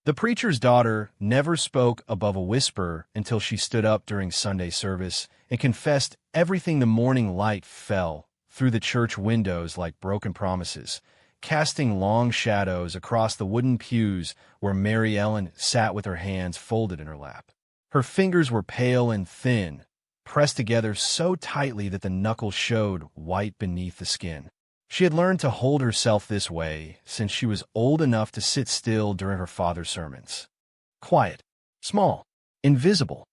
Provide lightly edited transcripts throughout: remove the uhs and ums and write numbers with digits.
The preacher's daughter never spoke above a whisper until she stood up during Sunday service and confessed everything. The morning light fell through the church windows like broken promises, casting long shadows across the wooden pews where Mary Ellen sat with her hands folded in her lap. Her fingers were pale and thin, pressed together so tightly that the knuckles showed white beneath the skin. She had learned to hold herself this way since she was old enough to sit still during her father's sermons. Quiet, small, invisible.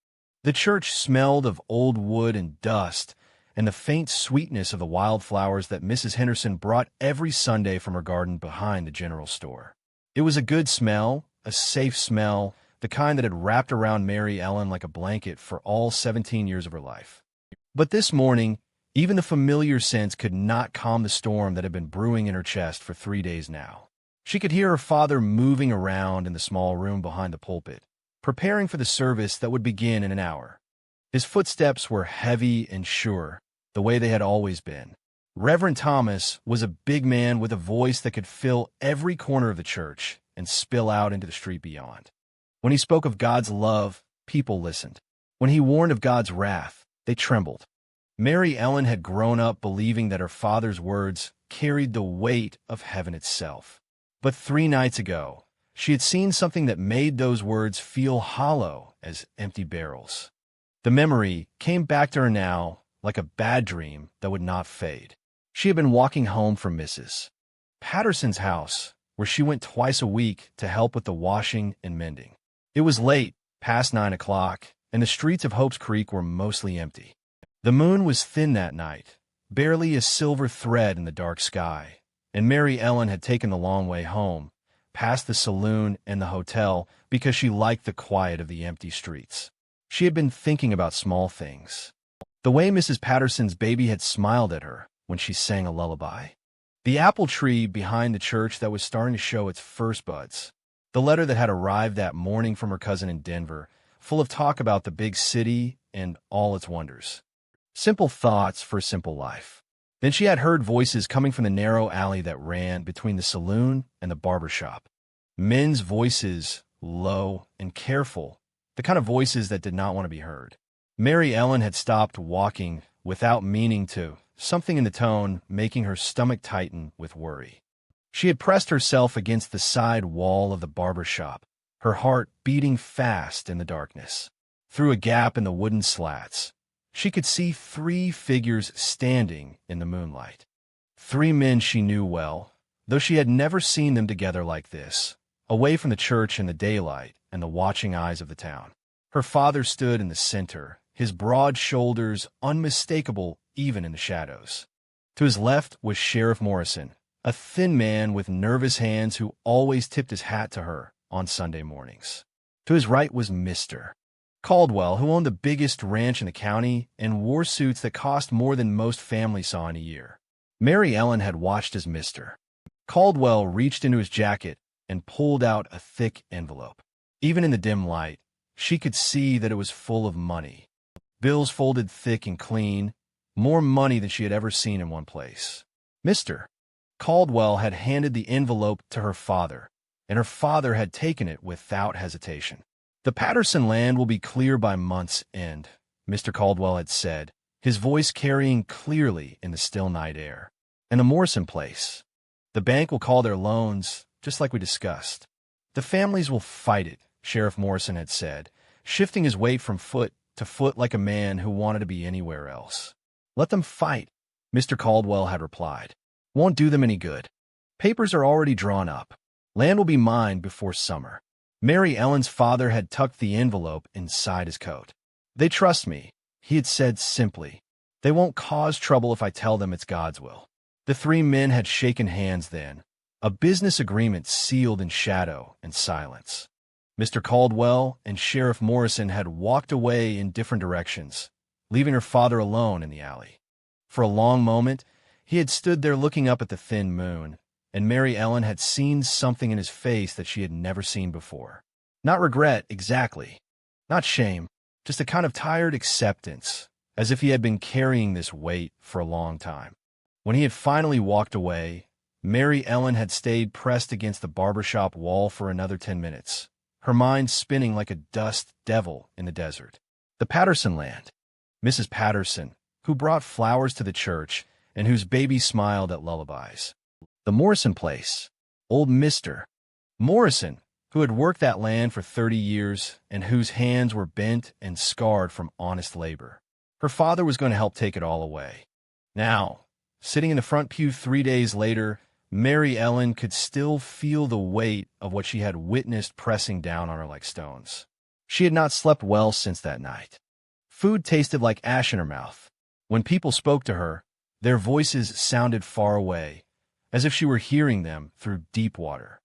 The church smelled of old wood and dust, and the faint sweetness of the wildflowers that Mrs. Henderson brought every Sunday from her garden behind the general store. It was a good smell, a safe smell, the kind that had wrapped around Mary Ellen like a blanket for all 17 years of her life. But this morning, even the familiar scents could not calm the storm that had been brewing in her chest for 3 days now. She could hear her father moving around in the small room behind the pulpit, preparing for the service that would begin in an hour. His footsteps were heavy and sure, the way they had always been. Reverend Thomas was a big man with a voice that could fill every corner of the church and spill out into the street beyond. When he spoke of God's love, people listened. When he warned of God's wrath, they trembled. Mary Ellen had grown up believing that her father's words carried the weight of heaven itself. But 3 nights ago, she had seen something that made those words feel hollow as empty barrels. The memory came back to her now like a bad dream that would not fade. She had been walking home from Mrs. Patterson's house, where she went twice a week to help with the washing and mending. It was late, past 9 o'clock, and the streets of Hope's Creek were mostly empty. The moon was thin that night, barely a silver thread in the dark sky, and Mary Ellen had taken the long way home, past the saloon and the hotel, because she liked the quiet of the empty streets. She had been thinking about small things. The way Mrs. Patterson's baby had smiled at her when she sang a lullaby. The apple tree behind the church that was starting to show its first buds. The letter that had arrived that morning from her cousin in Denver, full of talk about the big city and all its wonders. Simple thoughts for a simple life. Then she had heard voices coming from the narrow alley that ran between the saloon and the barber shop. Men's voices, low and careful, the kind of voices that did not want to be heard. Mary Ellen had stopped walking without meaning to, something in the tone making her stomach tighten with worry. She had pressed herself against the side wall of the barber shop, her heart beating fast in the darkness. Through a gap in the wooden slats, she could see 3 figures standing in the moonlight. 3 men she knew well, though she had never seen them together like this, away from the church in the daylight and the watching eyes of the town. Her father stood in the center, his broad shoulders unmistakable even in the shadows. To his left was Sheriff Morrison, a thin man with nervous hands who always tipped his hat to her on Sunday mornings. To his right was Mr. Caldwell, who owned the biggest ranch in the county and wore suits that cost more than most families saw in a year. Mary Ellen had watched as Mr. Caldwell reached into his jacket and pulled out a thick envelope. Even in the dim light, she could see that it was full of money. Bills folded thick and clean, more money than she had ever seen in one place. Mr. Caldwell had handed the envelope to her father, and her father had taken it without hesitation. "The Patterson land will be clear by month's end," Mr. Caldwell had said, his voice carrying clearly in the still night air. "And the Morrison place. The bank will call their loans, just like we discussed. The families will fight it," Sheriff Morrison had said, shifting his weight from foot to foot like a man who wanted to be anywhere else. "Let them fight," Mr. Caldwell had replied. "Won't do them any good. Papers are already drawn up. Land will be mine before summer." Mary Ellen's father had tucked the envelope inside his coat. "They trust me," he had said simply. "They won't cause trouble if I tell them it's God's will." The 3 men had shaken hands then, a business agreement sealed in shadow and silence. Mr. Caldwell and Sheriff Morrison had walked away in different directions, leaving her father alone in the alley. For a long moment, he had stood there looking up at the thin moon, and Mary Ellen had seen something in his face that she had never seen before. Not regret, exactly. Not shame, just a kind of tired acceptance, as if he had been carrying this weight for a long time. When he had finally walked away, Mary Ellen had stayed pressed against the barbershop wall for another 10 minutes, her mind spinning like a dust devil in the desert. The Patterson land. Mrs. Patterson, who brought flowers to the church and whose baby smiled at lullabies. The Morrison place. Old Mr. Morrison, who had worked that land for 30 years and whose hands were bent and scarred from honest labor. Her father was going to help take it all away. Now, sitting in the front pew 3 days later, Mary Ellen could still feel the weight of what she had witnessed pressing down on her like stones. She had not slept well since that night. Food tasted like ash in her mouth. When people spoke to her, their voices sounded far away, as if she were hearing them through deep water.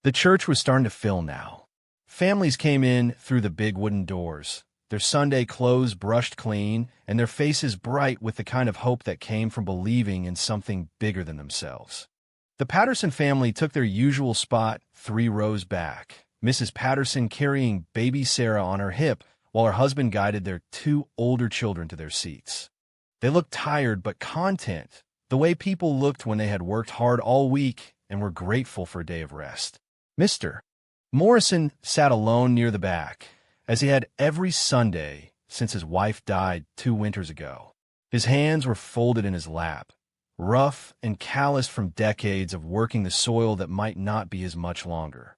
The church was starting to fill now. Families came in through the big wooden doors, their Sunday clothes brushed clean, and their faces bright with the kind of hope that came from believing in something bigger than themselves. The Patterson family took their usual spot 3 rows back, Mrs. Patterson carrying baby Sarah on her hip while her husband guided their 2 older children to their seats. They looked tired but content, the way people looked when they had worked hard all week and were grateful for a day of rest. Mr. Morrison sat alone near the back, as he had every Sunday since his wife died 2 winters ago. His hands were folded in his lap, rough and calloused from decades of working the soil that might not be his much longer.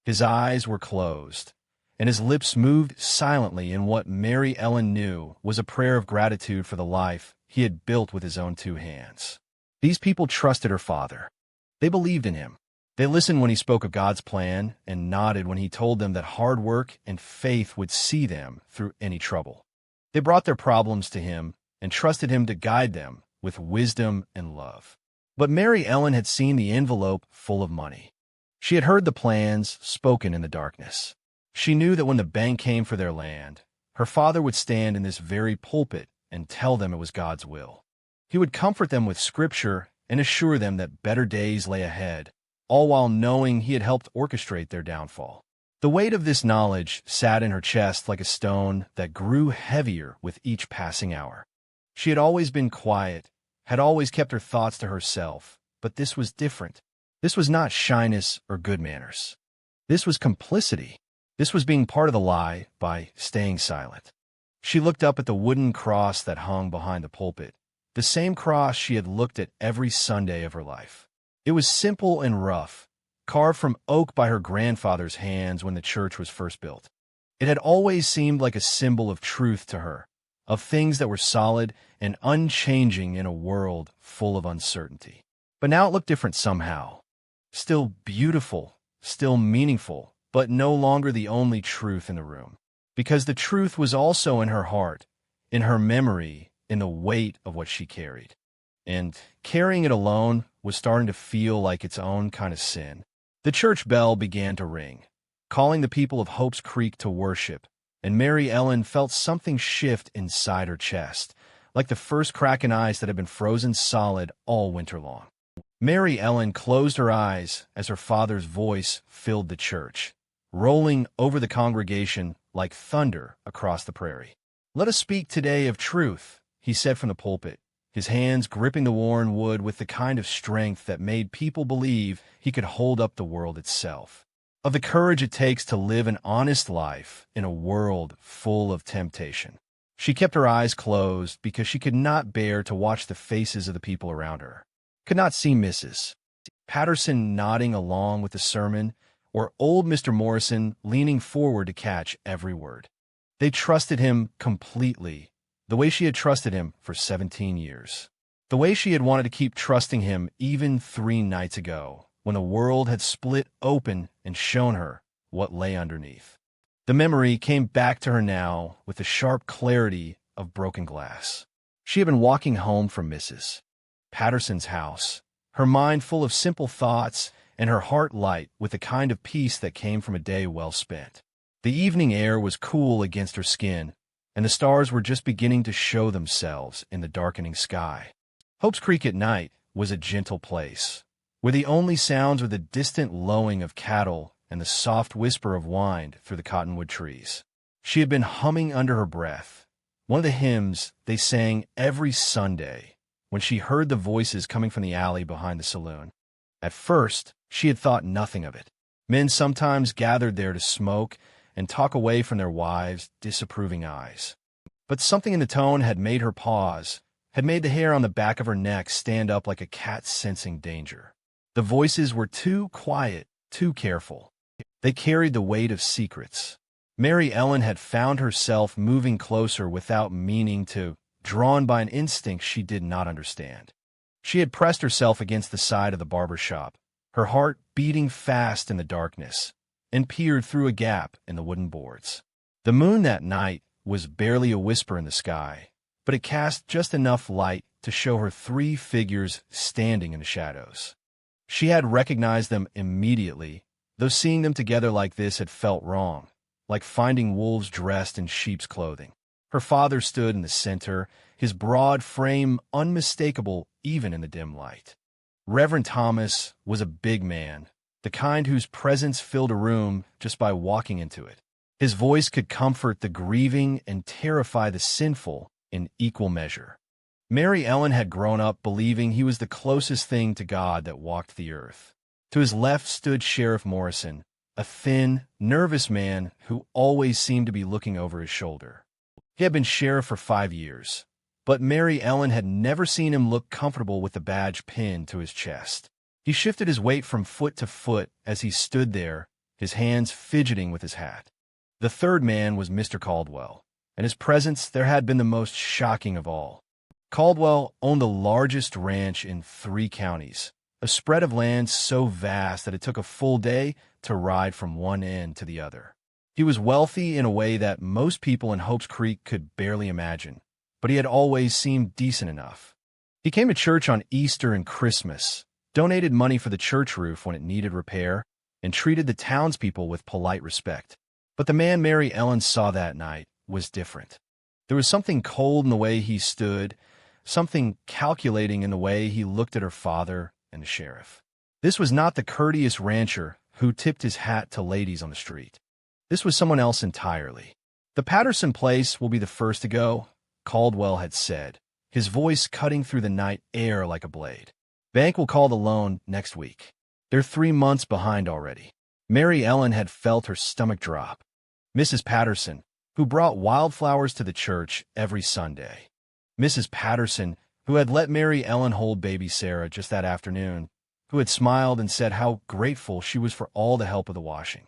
His eyes were closed, and his lips moved silently in what Mary Ellen knew was a prayer of gratitude for the life he had built with his own 2 hands. These people trusted her father. They believed in him. They listened when he spoke of God's plan and nodded when he told them that hard work and faith would see them through any trouble. They brought their problems to him and trusted him to guide them with wisdom and love. But Mary Ellen had seen the envelope full of money. She had heard the plans spoken in the darkness. She knew that when the bank came for their land, her father would stand in this very pulpit and tell them it was God's will. He would comfort them with scripture and assure them that better days lay ahead, all while knowing he had helped orchestrate their downfall. The weight of this knowledge sat in her chest like a stone that grew heavier with each passing hour. She had always been quiet, had always kept her thoughts to herself, but this was different. This was not shyness or good manners. This was complicity. This was being part of the lie by staying silent. She looked up at the wooden cross that hung behind the pulpit, the same cross she had looked at every Sunday of her life. It was simple and rough, carved from oak by her grandfather's hands when the church was first built. It had always seemed like a symbol of truth to her, of things that were solid and unchanging in a world full of uncertainty. But now it looked different somehow. Still beautiful, still meaningful, but no longer the only truth in the room. Because the truth was also in her heart, in her memory, in the weight of what she carried. And carrying it alone was starting to feel like its own kind of sin. The church bell began to ring, calling the people of Hope's Creek to worship, and Mary Ellen felt something shift inside her chest, like the first crack in ice that had been frozen solid all winter long. Mary Ellen closed her eyes as her father's voice filled the church, rolling over the congregation like thunder across the prairie. "Let us speak today of truth," he said from the pulpit, his hands gripping the worn wood with the kind of strength that made people believe he could hold up the world itself. Of the courage it takes to live an honest life in a world full of temptation. She kept her eyes closed because she could not bear to watch the faces of the people around her. Could not see Mrs. Patterson nodding along with the sermon, or old Mr. Morrison leaning forward to catch every word. They trusted him completely, the way she had trusted him for 17 years. The way she had wanted to keep trusting him even 3 nights ago, when the world had split open and shown her what lay underneath. The memory came back to her now with the sharp clarity of broken glass. She had been walking home from Mrs. Patterson's house, her mind full of simple thoughts and her heart light with the kind of peace that came from a day well spent. The evening air was cool against her skin, and the stars were just beginning to show themselves in the darkening sky. Hope's Creek at night was a gentle place, where the only sounds were the distant lowing of cattle and the soft whisper of wind through the cottonwood trees. She had been humming under her breath, one of the hymns they sang every Sunday, when she heard the voices coming from the alley behind the saloon. At first, she had thought nothing of it. Men sometimes gathered there to smoke and talk away from their wives' disapproving eyes. But something in the tone had made her pause, had made the hair on the back of her neck stand up like a cat sensing danger. The voices were too quiet, too careful. They carried the weight of secrets. Mary Ellen had found herself moving closer without meaning to, drawn by an instinct she did not understand. She had pressed herself against the side of the barber shop, her heart beating fast in the darkness, and peered through a gap in the wooden boards. The moon that night was barely a whisper in the sky, but it cast just enough light to show her three figures standing in the shadows. She had recognized them immediately, though seeing them together like this had felt wrong, like finding wolves dressed in sheep's clothing. Her father stood in the center, his broad frame unmistakable even in the dim light. Reverend Thomas was a big man, the kind whose presence filled a room just by walking into it. His voice could comfort the grieving and terrify the sinful in equal measure. Mary Ellen had grown up believing he was the closest thing to God that walked the earth. To his left stood Sheriff Morrison, a thin, nervous man who always seemed to be looking over his shoulder. He had been sheriff for 5 years, but Mary Ellen had never seen him look comfortable with the badge pinned to his chest. He shifted his weight from foot to foot as he stood there, his hands fidgeting with his hat. The third man was Mr. Caldwell, and his presence there had been the most shocking of all. Caldwell owned the largest ranch in 3 counties, a spread of land so vast that it took a full day to ride from one end to the other. He was wealthy in a way that most people in Hopes Creek could barely imagine, but he had always seemed decent enough. He came to church on Easter and Christmas, donated money for the church roof when it needed repair, and treated the townspeople with polite respect. But the man Mary Ellen saw that night was different. There was something cold in the way he stood, something calculating in the way he looked at her father and the sheriff. This was not the courteous rancher who tipped his hat to ladies on the street. This was someone else entirely. "The Patterson place will be the first to go," Caldwell had said, his voice cutting through the night air like a blade. "Bank will call the loan next week. They're 3 months behind already." Mary Ellen had felt her stomach drop. Mrs. Patterson, who brought wildflowers to the church every Sunday. Mrs. Patterson, who had let Mary Ellen hold baby Sarah just that afternoon, who had smiled and said how grateful she was for all the help of the washing.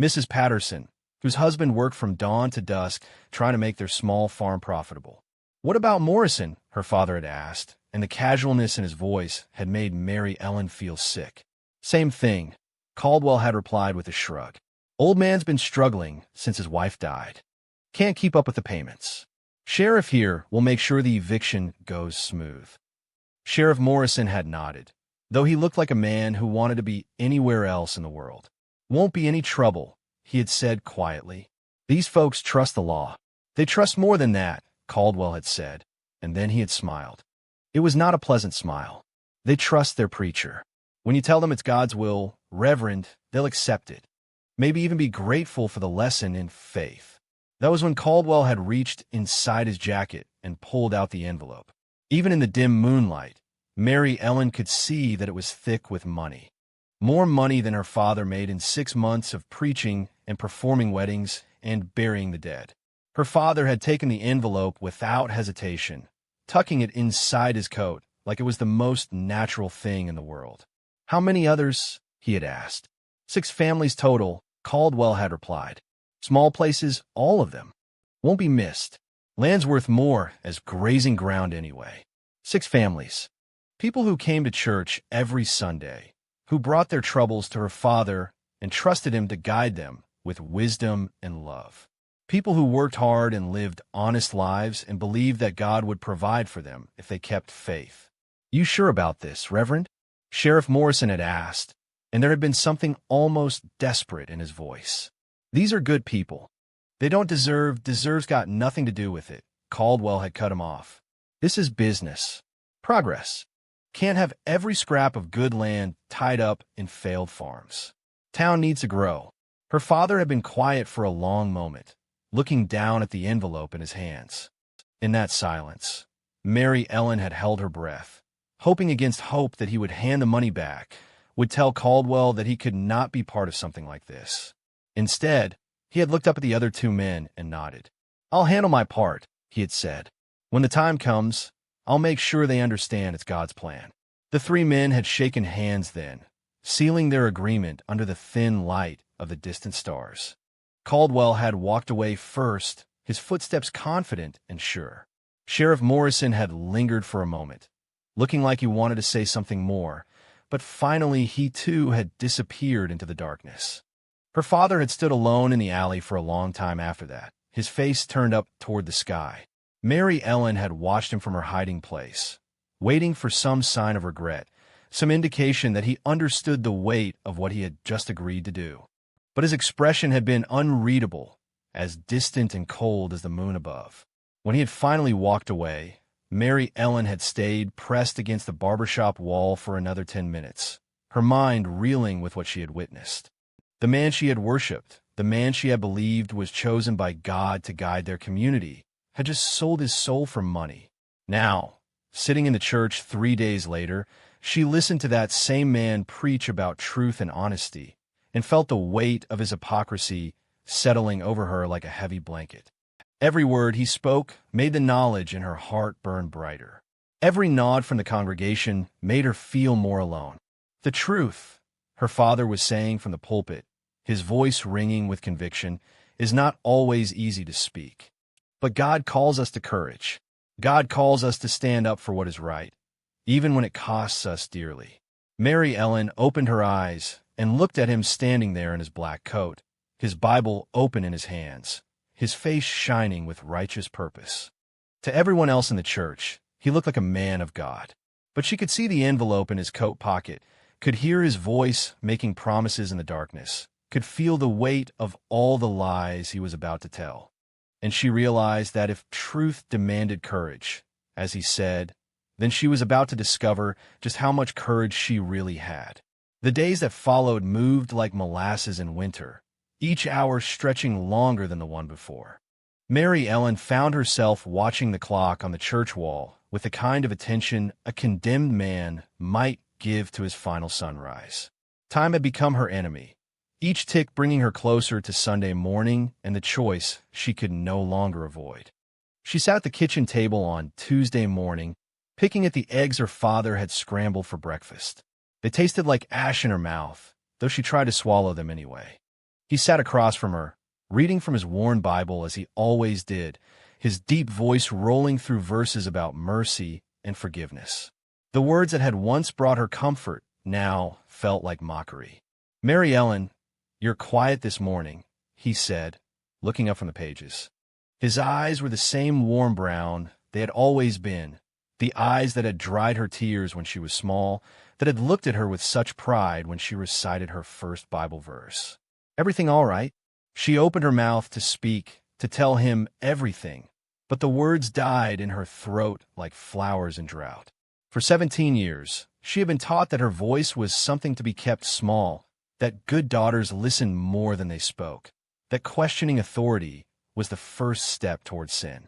Mrs. Patterson, whose husband worked from dawn to dusk trying to make their small farm profitable. "What about Morrison?" her father had asked, and the casualness in his voice had made Mary Ellen feel sick. "Same thing," Caldwell had replied with a shrug. "Old man's been struggling since his wife died. Can't keep up with the payments. Sheriff here will make sure the eviction goes smooth." Sheriff Morrison had nodded, though he looked like a man who wanted to be anywhere else in the world. "Won't be any trouble," he had said quietly. "These folks trust the law." "They trust more than that," Caldwell had said, and then he had smiled. It was not a pleasant smile. "They trust their preacher. When you tell them it's God's will, Reverend, they'll accept it. Maybe even be grateful for the lesson in faith." That was when Caldwell had reached inside his jacket and pulled out the envelope. Even in the dim moonlight, Mary Ellen could see that it was thick with money. More money than her father made in 6 months of preaching and performing weddings and burying the dead. Her father had taken the envelope without hesitation, tucking it inside his coat like it was the most natural thing in the world. "How many others?" he had asked. 6 families total, Caldwell had replied. "Small places, all of them. Won't be missed. Land's worth more as grazing ground anyway. 6 families. People who came to church every Sunday, who brought their troubles to her father and trusted him to guide them with wisdom and love. People who worked hard and lived honest lives and believed that God would provide for them if they kept faith." "You sure about this, Reverend?" Sheriff Morrison had asked, and there had been something almost desperate in his voice. "These are good people. They don't deserve's got nothing to do with it," Caldwell had cut him off. "This is business. Progress. Can't have every scrap of good land tied up in failed farms. Town needs to grow." Her father had been quiet for a long moment, looking down at the envelope in his hands. In that silence, Mary Ellen had held her breath, hoping against hope that he would hand the money back, would tell Caldwell that he could not be part of something like this. Instead, he had looked up at the other two men and nodded. "I'll handle my part," he had said. "When the time comes, I'll make sure they understand it's God's plan." The three men had shaken hands then, sealing their agreement under the thin light of the distant stars. Caldwell had walked away first, his footsteps confident and sure. Sheriff Morrison had lingered for a moment, looking like he wanted to say something more, but finally he too had disappeared into the darkness. Her father had stood alone in the alley for a long time after that, his face turned up toward the sky. Mary Ellen had watched him from her hiding place, waiting for some sign of regret, some indication that he understood the weight of what he had just agreed to do. But his expression had been unreadable, as distant and cold as the moon above. When he had finally walked away, Mary Ellen had stayed pressed against the barbershop wall for another 10 minutes, her mind reeling with what she had witnessed. The man she had worshipped, the man she had believed was chosen by God to guide their community, had just sold his soul for money. Now, sitting in the church 3 days later, she listened to that same man preach about truth and honesty, and felt the weight of his hypocrisy settling over her like a heavy blanket. Every word he spoke made the knowledge in her heart burn brighter. Every nod from the congregation made her feel more alone. The truth, her father was saying from the pulpit, his voice ringing with conviction, is not always easy to speak. But God calls us to courage. God calls us to stand up for what is right, even when it costs us dearly. Mary Ellen opened her eyes and looked at him standing there in his black coat, his Bible open in his hands, his face shining with righteous purpose. To everyone else in the church, he looked like a man of God. But she could see the envelope in his coat pocket, could hear his voice making promises in the darkness, could feel the weight of all the lies he was about to tell. And she realized that if truth demanded courage, as he said, then she was about to discover just how much courage she really had. The days that followed moved like molasses in winter, each hour stretching longer than the one before. Mary Ellen found herself watching the clock on the church wall with the kind of attention a condemned man might give to his final sunrise. Time had become her enemy, each tick bringing her closer to Sunday morning and the choice she could no longer avoid. She sat at the kitchen table on Tuesday morning, picking at the eggs her father had scrambled for breakfast. They tasted like ash in her mouth, though she tried to swallow them anyway. He sat across from her, reading from his worn Bible as he always did, his deep voice rolling through verses about mercy and forgiveness. The words that had once brought her comfort now felt like mockery. "Mary Ellen, you're quiet this morning," he said, looking up from the pages. His eyes were the same warm brown they had always been, the eyes that had dried her tears when she was small, that had looked at her with such pride when she recited her first Bible verse. "Everything all right?" She opened her mouth to speak, to tell him everything, but the words died in her throat like flowers in drought. For 17 years, she had been taught that her voice was something to be kept small, that good daughters listened more than they spoke, that questioning authority was the first step toward sin.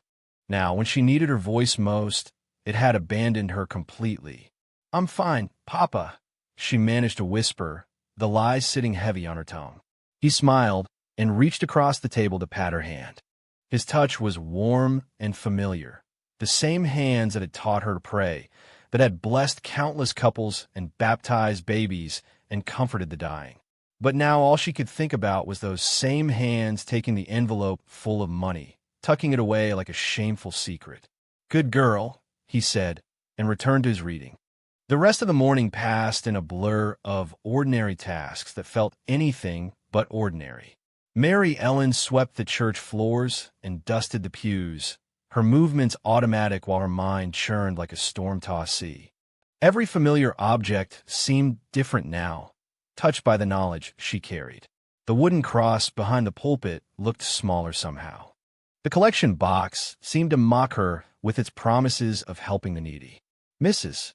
Now, when she needed her voice most, it had abandoned her completely. "I'm fine, Papa," she managed to whisper, the lies sitting heavy on her tongue. He smiled and reached across the table to pat her hand. His touch was warm and familiar, the same hands that had taught her to pray, that had blessed countless couples and baptized babies and comforted the dying. But now all she could think about was those same hands taking the envelope full of money, tucking it away like a shameful secret. "Good girl," he said, and returned to his reading. The rest of the morning passed in a blur of ordinary tasks that felt anything but ordinary. Mary Ellen swept the church floors and dusted the pews, her movements automatic while her mind churned like a storm-tossed sea. Every familiar object seemed different now, touched by the knowledge she carried. The wooden cross behind the pulpit looked smaller somehow. The collection box seemed to mock her with its promises of helping the needy. Mrs.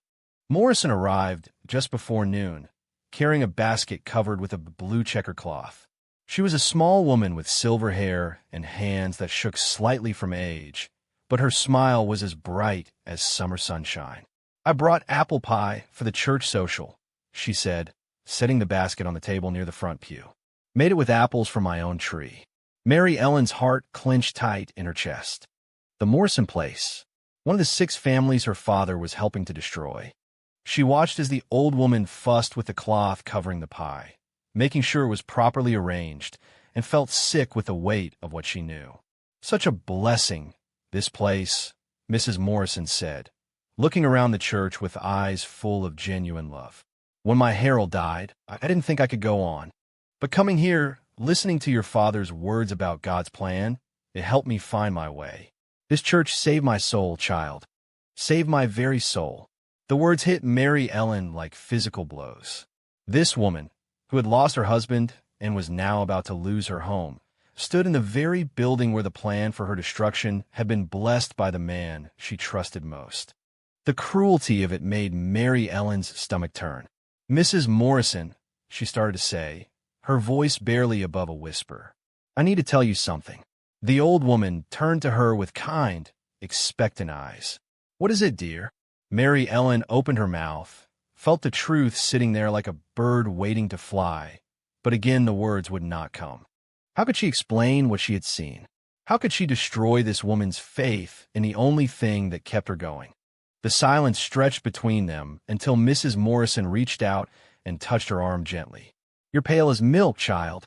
Morrison arrived just before noon, carrying a basket covered with a blue checker cloth. She was a small woman with silver hair and hands that shook slightly from age, but her smile was as bright as summer sunshine. "I brought apple pie for the church social," she said, setting the basket on the table near the front pew. Made it with apples from my own tree. Mary Ellen's heart clenched tight in her chest. The Morrison place, one of the 6 families her father was helping to destroy. She watched as the old woman fussed with the cloth covering the pie, making sure it was properly arranged, and felt sick with the weight of what she knew. Such a blessing, this place, Mrs. Morrison said, looking around the church with eyes full of genuine love. When my Harold died, I didn't think I could go on. But coming here, listening to your father's words about God's plan, it helped me find my way. This church saved my soul, child. Saved my very soul. The words hit Mary Ellen like physical blows. This woman, who had lost her husband and was now about to lose her home, stood in the very building where the plan for her destruction had been blessed by the man she trusted most. The cruelty of it made Mary Ellen's stomach turn. Mrs. Morrison, she started to say, her voice barely above a whisper. I need to tell you something. The old woman turned to her with kind, expectant eyes. What is it, dear? Mary Ellen opened her mouth, felt the truth sitting there like a bird waiting to fly, but again the words would not come. How could she explain what she had seen? How could she destroy this woman's faith in the only thing that kept her going? The silence stretched between them until Mrs. Morrison reached out and touched her arm gently. You're pale as milk, child.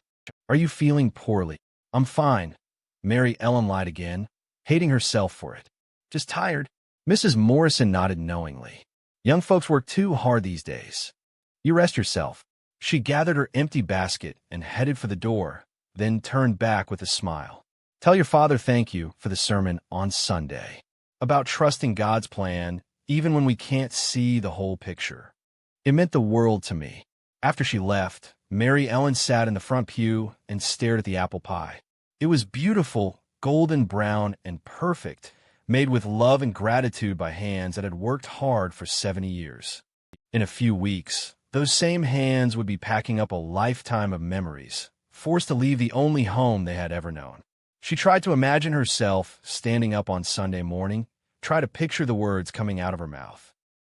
Are you feeling poorly? I'm fine. Mary Ellen lied again, hating herself for it. Just tired. Mrs. Morrison nodded knowingly. Young folks work too hard these days. You rest yourself. She gathered her empty basket and headed for the door, then turned back with a smile. Tell your father thank you for the sermon on Sunday about trusting God's plan even when we can't see the whole picture. It meant the world to me. After she left, Mary Ellen sat in the front pew and stared at the apple pie. It was beautiful, golden brown, and perfect, made with love and gratitude by hands that had worked hard for 70 years. In a few weeks, those same hands would be packing up a lifetime of memories, forced to leave the only home they had ever known. She tried to imagine herself standing up on Sunday morning, try to picture the words coming out of her mouth.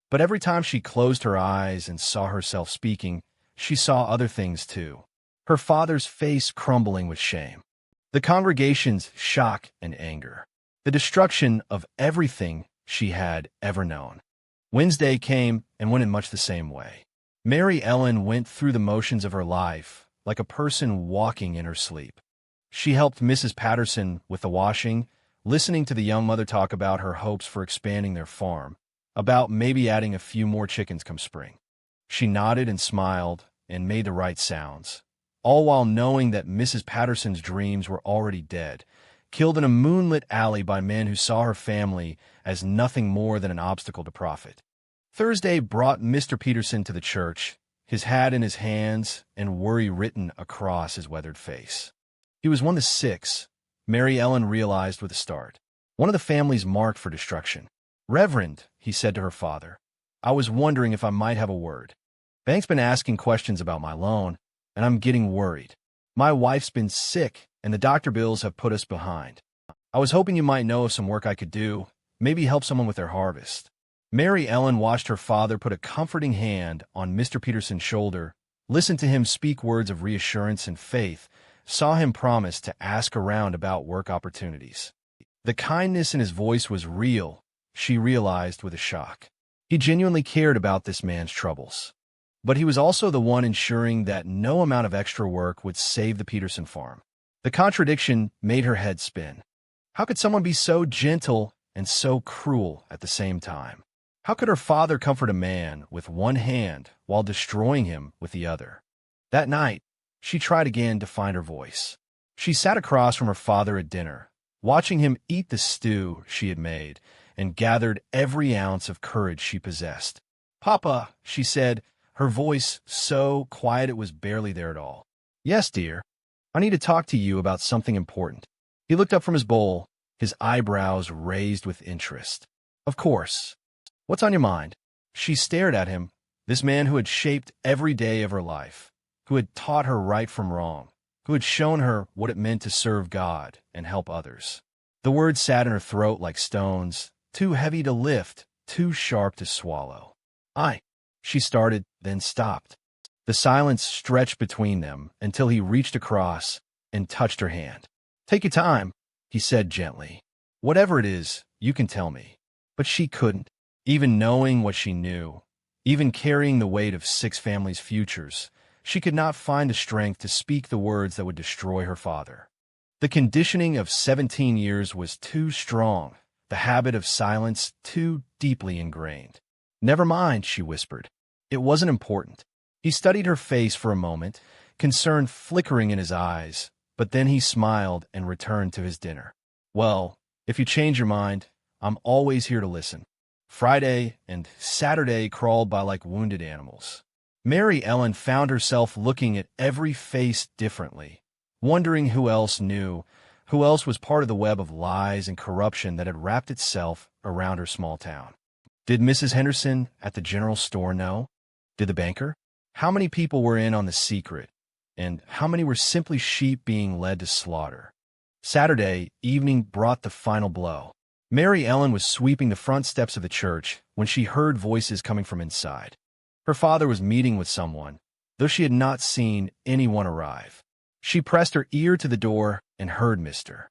But every time she closed her eyes and saw herself speaking, she saw other things too. Her father's face crumbling with shame. The congregation's shock and anger. The destruction of everything she had ever known. Wednesday came and went in much the same way. Mary Ellen went through the motions of her life like a person walking in her sleep. She helped Mrs. Patterson with the washing, listening to the young mother talk about her hopes for expanding their farm, about maybe adding a few more chickens come spring. She nodded and smiled and made the right sounds, all while knowing that Mrs. Patterson's dreams were already dead, killed in a moonlit alley by men who saw her family as nothing more than an obstacle to profit. Thursday brought Mr. Peterson to the church, his hat in his hands and worry written across his weathered face. He was one of the 6, Mary Ellen realized with a start. One of the families marked for destruction. Reverend, he said to her father, I was wondering if I might have a word. Bank's been asking questions about my loan, and I'm getting worried. My wife's been sick, and the doctor bills have put us behind. I was hoping you might know of some work I could do, maybe help someone with their harvest. Mary Ellen watched her father put a comforting hand on Mr. Peterson's shoulder, listened to him speak words of reassurance and faith, saw him promise to ask around about work opportunities. The kindness in his voice was real, she realized with a shock. He genuinely cared about this man's troubles. But he was also the one ensuring that no amount of extra work would save the Peterson farm. The contradiction made her head spin. How could someone be so gentle and so cruel at the same time? How could her father comfort a man with one hand while destroying him with the other? That night, she tried again to find her voice. She sat across from her father at dinner, watching him eat the stew she had made, and gathered every ounce of courage she possessed. Papa, she said, her voice so quiet it was barely there at all. Yes, dear. I need to talk to you about something important. He looked up from his bowl, his eyebrows raised with interest. Of course. What's on your mind? She stared at him, this man who had shaped every day of her life, who had taught her right from wrong, who had shown her what it meant to serve God and help others. The words sat in her throat like stones, too heavy to lift, too sharp to swallow. She started, then stopped. The silence stretched between them until he reached across and touched her hand. "Take your time," he said gently. "Whatever it is, you can tell me." But she couldn't. Even knowing what she knew, even carrying the weight of 6 families' futures, she could not find the strength to speak the words that would destroy her father. The conditioning of 17 years was too strong, the habit of silence too deeply ingrained. "Never mind," she whispered. It wasn't important. He studied her face for a moment, concern flickering in his eyes, but then he smiled and returned to his dinner. "Well, if you change your mind, I'm always here to listen." Friday and Saturday crawled by like wounded animals. Mary Ellen found herself looking at every face differently, wondering who else knew, who else was part of the web of lies and corruption that had wrapped itself around her small town. Did Mrs. Henderson at the general store know? Did the banker? How many people were in on the secret, and how many were simply sheep being led to slaughter? Saturday evening brought the final blow. Mary Ellen was sweeping the front steps of the church when she heard voices coming from inside. Her father was meeting with someone, though she had not seen anyone arrive. She pressed her ear to the door and heard Mr.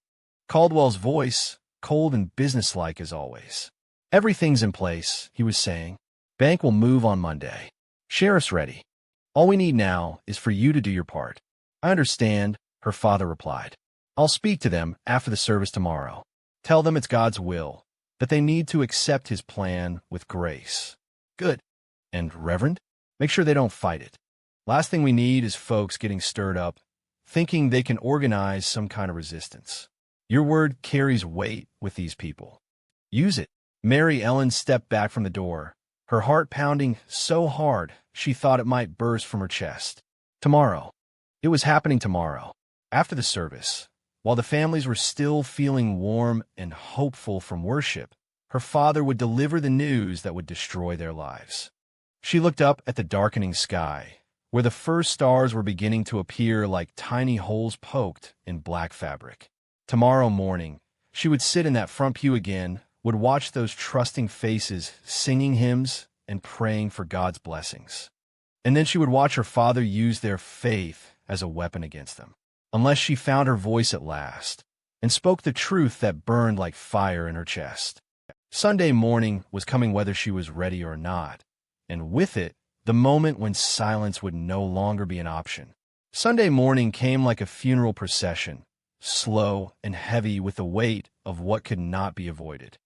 Caldwell's voice, cold and businesslike as always. "Everything's in place," he was saying. "Bank will move on Monday. Sheriff's ready. All we need now is for you to do your part." "I understand," her father replied. "I'll speak to them after the service tomorrow. Tell them it's God's will, that they need to accept his plan with grace." "Good. And Reverend? Make sure they don't fight it. Last thing we need is folks getting stirred up, thinking they can organize some kind of resistance. Your word carries weight with these people. Use it." Mary Ellen stepped back from the door, her heart pounding so hard she thought it might burst from her chest. Tomorrow. It was happening tomorrow. After the service, while the families were still feeling warm and hopeful from worship, her father would deliver the news that would destroy their lives. She looked up at the darkening sky, where the first stars were beginning to appear like tiny holes poked in black fabric. Tomorrow morning, she would sit in that front pew again, would watch those trusting faces singing hymns and praying for God's blessings. And then she would watch her father use their faith as a weapon against them, unless she found her voice at last and spoke the truth that burned like fire in her chest. Sunday morning was coming whether she was ready or not, and with it, the moment when silence would no longer be an option. Sunday morning came like a funeral procession, slow and heavy with the weight of what could not be avoided.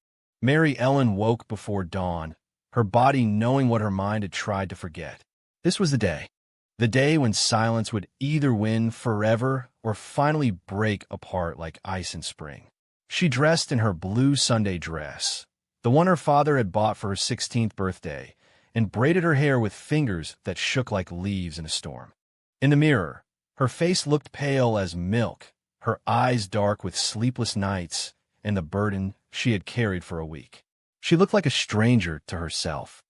Mary Ellen woke before dawn, her body knowing what her mind had tried to forget. This was the day when silence would either win forever or finally break apart like ice in spring. She dressed in her blue Sunday dress, the one her father had bought for her 16th birthday, and braided her hair with fingers that shook like leaves in a storm. In the mirror, her face looked pale as milk, her eyes dark with sleepless nights and the burden she had carried for a week. She looked like a stranger to herself.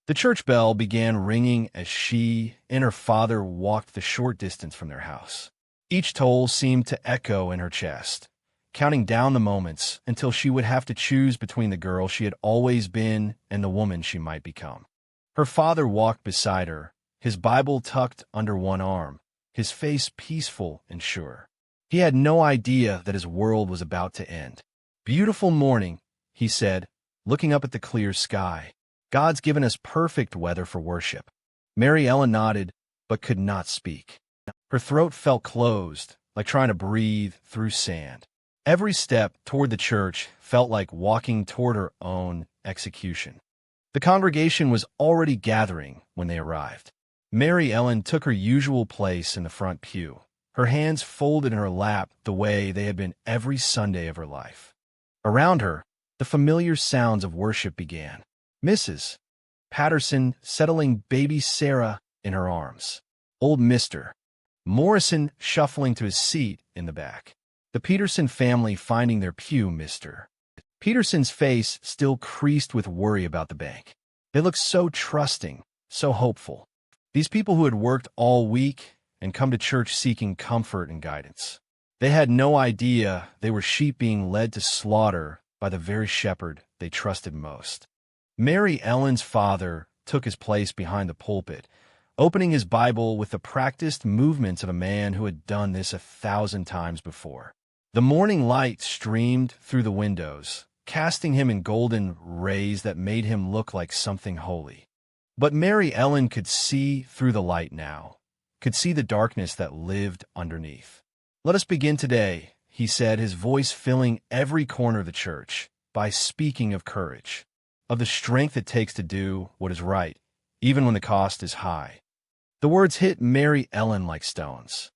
The church bell began ringing as she and her father walked the short distance from their house. Each toll seemed to echo in her chest, counting down the moments until she would have to choose between the girl she had always been and the woman she might become. Her father walked beside her, his Bible tucked under one arm, his face peaceful and sure. He had no idea that his world was about to end. "Beautiful morning," he said, looking up at the clear sky. "God's given us perfect weather for worship." Mary Ellen nodded, but could not speak. Her throat felt closed, like trying to breathe through sand. Every step toward the church felt like walking toward her own execution. The congregation was already gathering when they arrived. Mary Ellen took her usual place in the front pew, her hands folded in her lap the way they had been every Sunday of her life. Around her, the familiar sounds of worship began. Mrs. Patterson settling baby Sarah in her arms. Old Mr. Morrison shuffling to his seat in the back. The Peterson family finding their pew. Mr. Peterson's face still creased with worry about the bank. They looked so trusting, so hopeful. These people who had worked all week and come to church seeking comfort and guidance. They had no idea they were sheep being led to slaughter by the very shepherd they trusted most. Mary Ellen's father took his place behind the pulpit, opening his Bible with the practiced movements of a man who had done this 1,000 times before. The morning light streamed through the windows, casting him in golden rays that made him look like something holy. But Mary Ellen could see through the light now, could see the darkness that lived underneath. "Let us begin today," he said, his voice filling every corner of the church, "by speaking of courage, of the strength it takes to do what is right, even when the cost is high." The words hit Mary Ellen like stones.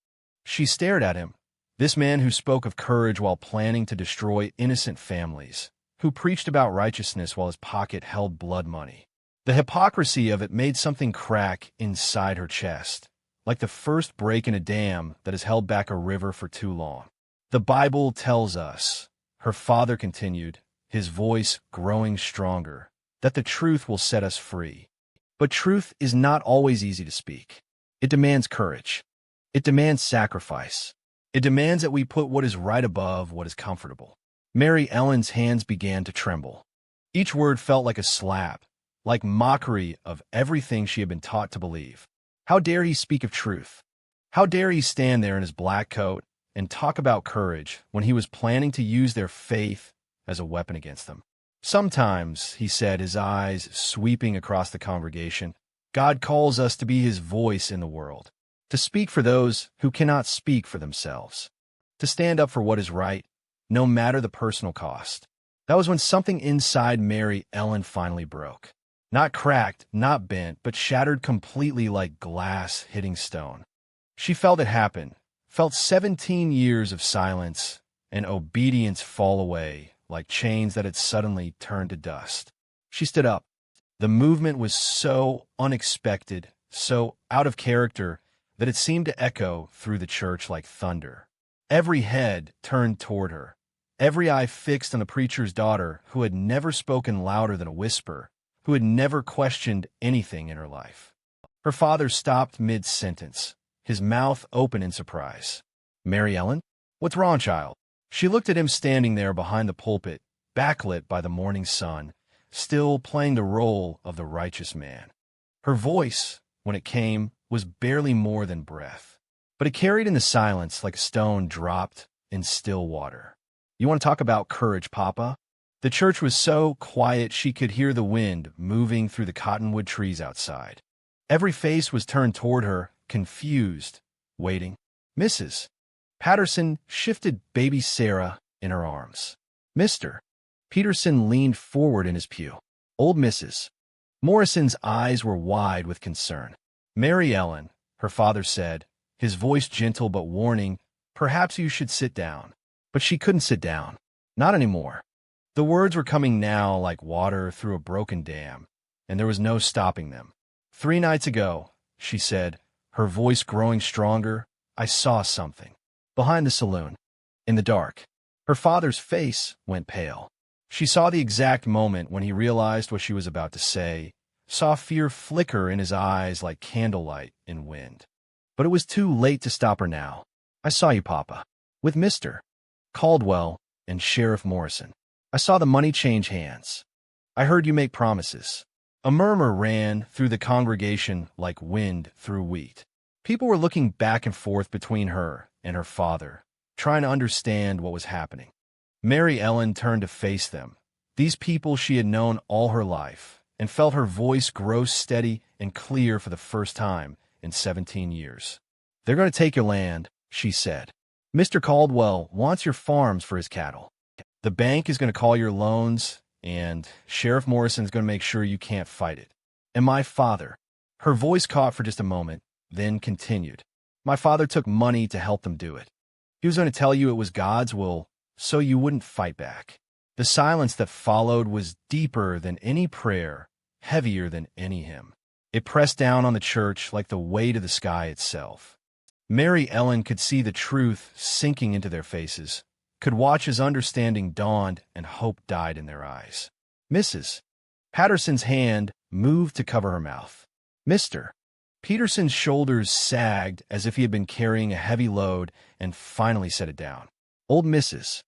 She stared at him, this man who spoke of courage while planning to destroy innocent families, who preached about righteousness while his pocket held blood money. The hypocrisy of it made something crack inside her chest, like the first break in a dam that has held back a river for too long. "The Bible tells us," her father continued, his voice growing stronger, "that the truth will set us free. But truth is not always easy to speak. It demands courage. It demands sacrifice. It demands that we put what is right above what is comfortable." Mary Ellen's hands began to tremble. Each word felt like a slap, like mockery of everything she had been taught to believe. How dare he speak of truth? How dare he stand there in his black coat and talk about courage when he was planning to use their faith as a weapon against them? "Sometimes," he said, his eyes sweeping across the congregation, "God calls us to be his voice in the world, to speak for those who cannot speak for themselves, to stand up for what is right, no matter the personal cost." That was when something inside Mary Ellen finally broke. Not cracked, not bent, but shattered completely like glass hitting stone. She felt it happen, felt 17 years of silence and obedience fall away like chains that had suddenly turned to dust. She stood up. The movement was so unexpected, so out of character, that it seemed to echo through the church like thunder. Every head turned toward her, every eye fixed on the preacher's daughter, who had never spoken louder than a whisper, who had never questioned anything in her life. Her father stopped mid-sentence, his mouth open in surprise. "Mary Ellen? What's wrong, child?" She looked at him standing there behind the pulpit, backlit by the morning sun, still playing the role of the righteous man. Her voice, when it came, was barely more than breath, but it carried in the silence like a stone dropped in still water. "You want to talk about courage, Papa?" The church was so quiet she could hear the wind moving through the cottonwood trees outside. Every face was turned toward her, confused, waiting. "Mrs. Patterson shifted baby Sarah in her arms. Mr. Peterson leaned forward in his pew. Old Mrs. Morrison's eyes were wide with concern. "Mary Ellen," her father said, his voice gentle but warning, "perhaps you should sit down." But she couldn't sit down. Not anymore. The words were coming now like water through a broken dam, and there was no stopping them. "3 nights ago," she said, her voice growing stronger, "I saw something. Behind the saloon. In the dark." Her father's face went pale. She saw the exact moment when he realized what she was about to say, saw fear flicker in his eyes like candlelight in wind. But it was too late to stop her now. "I saw you, Papa. With Mr. Caldwell and Sheriff Morrison. I saw the money change hands. I heard you make promises." A murmur ran through the congregation like wind through wheat. People were looking back and forth between her and her father, trying to understand what was happening. Mary Ellen turned to face them, these people she had known all her life, and felt her voice grow steady and clear for the first time in 17 years. "They're going to take your land," she said. "Mr. Caldwell wants your farms for his cattle. The bank is going to call your loans, and Sheriff Morrison is going to make sure you can't fight it. And my father," her voice caught for just a moment, then continued, "my father took money to help them do it. He was going to tell you it was God's will, so you wouldn't fight back." The silence that followed was deeper than any prayer, heavier than any hymn. It pressed down on the church like the weight of the sky itself. Mary Ellen could see the truth sinking into their faces, could watch as understanding dawned and hope died in their eyes. Mrs. Patterson's hand moved to cover her mouth. Mr. Peterson's shoulders sagged as if he had been carrying a heavy load and finally set it down. Old Mrs.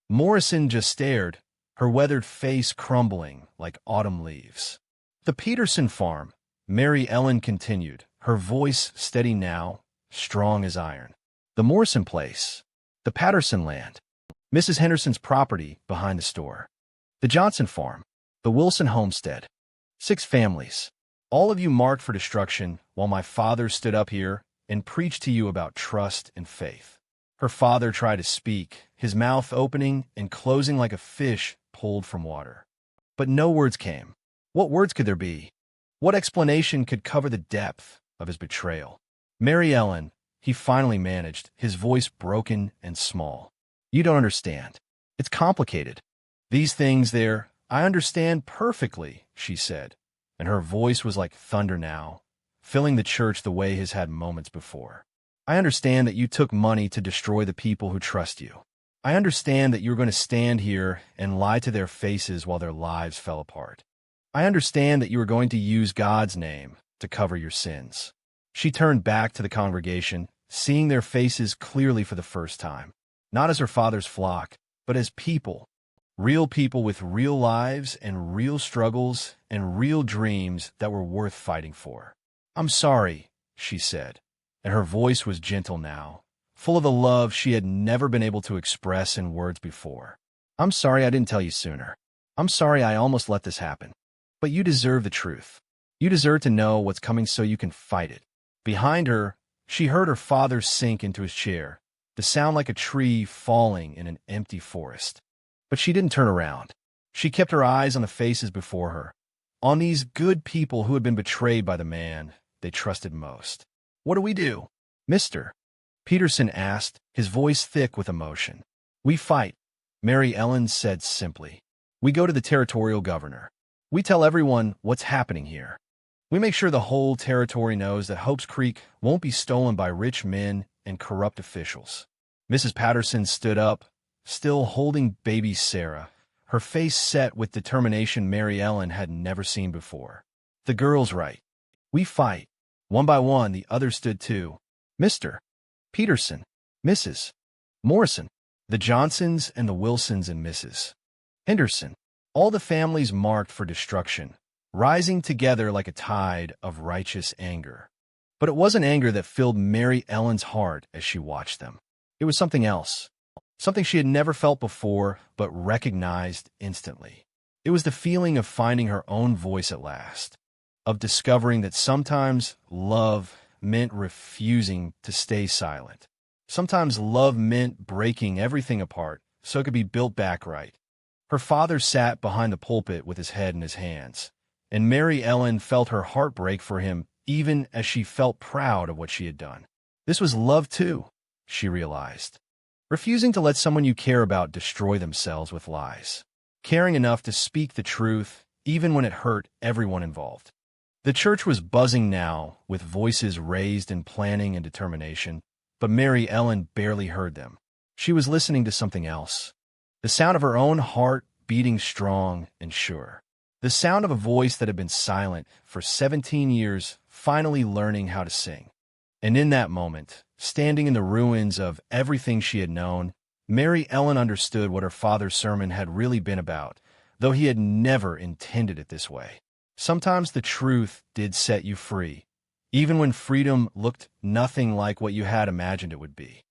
Morrison just stared, her weathered face crumbling like autumn leaves. "The Peterson farm," Mary Ellen continued, her voice steady now, strong as iron. The Morrison place, the Patterson land, Mrs. Henderson's property behind the store, the Johnson farm, the Wilson homestead. 6 families, all of you marked for destruction, while my father stood up here and preached to you about trust and faith. Her father tried to speak, his mouth opening and closing like a fish pulled from water. But no words came. What words could there be? What explanation could cover the depth of his betrayal? Mary Ellen, he finally managed, his voice broken and small. You don't understand. It's complicated. These things there, I understand perfectly, she said, and her voice was like thunder now, filling the church the way his had moments before. I understand that you took money to destroy the people who trust you. I understand that you were going to stand here and lie to their faces while their lives fell apart. I understand that you were going to use God's name to cover your sins. She turned back to the congregation, seeing their faces clearly for the first time, not as her father's flock, but as people, real people with real lives and real struggles and real dreams that were worth fighting for. I'm sorry, she said, and her voice was gentle now, full of a love she had never been able to express in words before. I'm sorry I didn't tell you sooner. I'm sorry I almost let this happen. But you deserve the truth. You deserve to know what's coming so you can fight it. Behind her, she heard her father sink into his chair, the sound like a tree falling in an empty forest. But she didn't turn around. She kept her eyes on the faces before her, on these good people who had been betrayed by the man they trusted most. What do we do, Mr. Peterson asked, his voice thick with emotion. We fight, Mary Ellen said simply. We go to the territorial governor. We tell everyone what's happening here. We make sure the whole territory knows that Hope's Creek won't be stolen by rich men and corrupt officials. Mrs. Patterson stood up, still holding baby Sarah, her face set with determination Mary Ellen had never seen before. The girl's right. We fight. One by one, the others stood too. Mr. Peterson, Mrs. Morrison, the Johnsons and the Wilsons and Mrs. Henderson, all the families marked for destruction, rising together like a tide of righteous anger. But it wasn't anger that filled Mary Ellen's heart as she watched them. It was something else, something she had never felt before but recognized instantly. It was the feeling of finding her own voice at last, of discovering that sometimes love meant refusing to stay silent. Sometimes love meant breaking everything apart so it could be built back right. Her father sat behind the pulpit with his head in his hands, and Mary Ellen felt her heart break for him even as she felt proud of what she had done. This was love too, she realized. Refusing to let someone you care about destroy themselves with lies. Caring enough to speak the truth even when it hurt everyone involved. The church was buzzing now, with voices raised in planning and determination, but Mary Ellen barely heard them. She was listening to something else. The sound of her own heart beating strong and sure. The sound of a voice that had been silent for 17 years, finally learning how to sing. And in that moment, standing in the ruins of everything she had known, Mary Ellen understood what her father's sermon had really been about, though he had never intended it this way. Sometimes the truth did set you free, even when freedom looked nothing like what you had imagined it would be.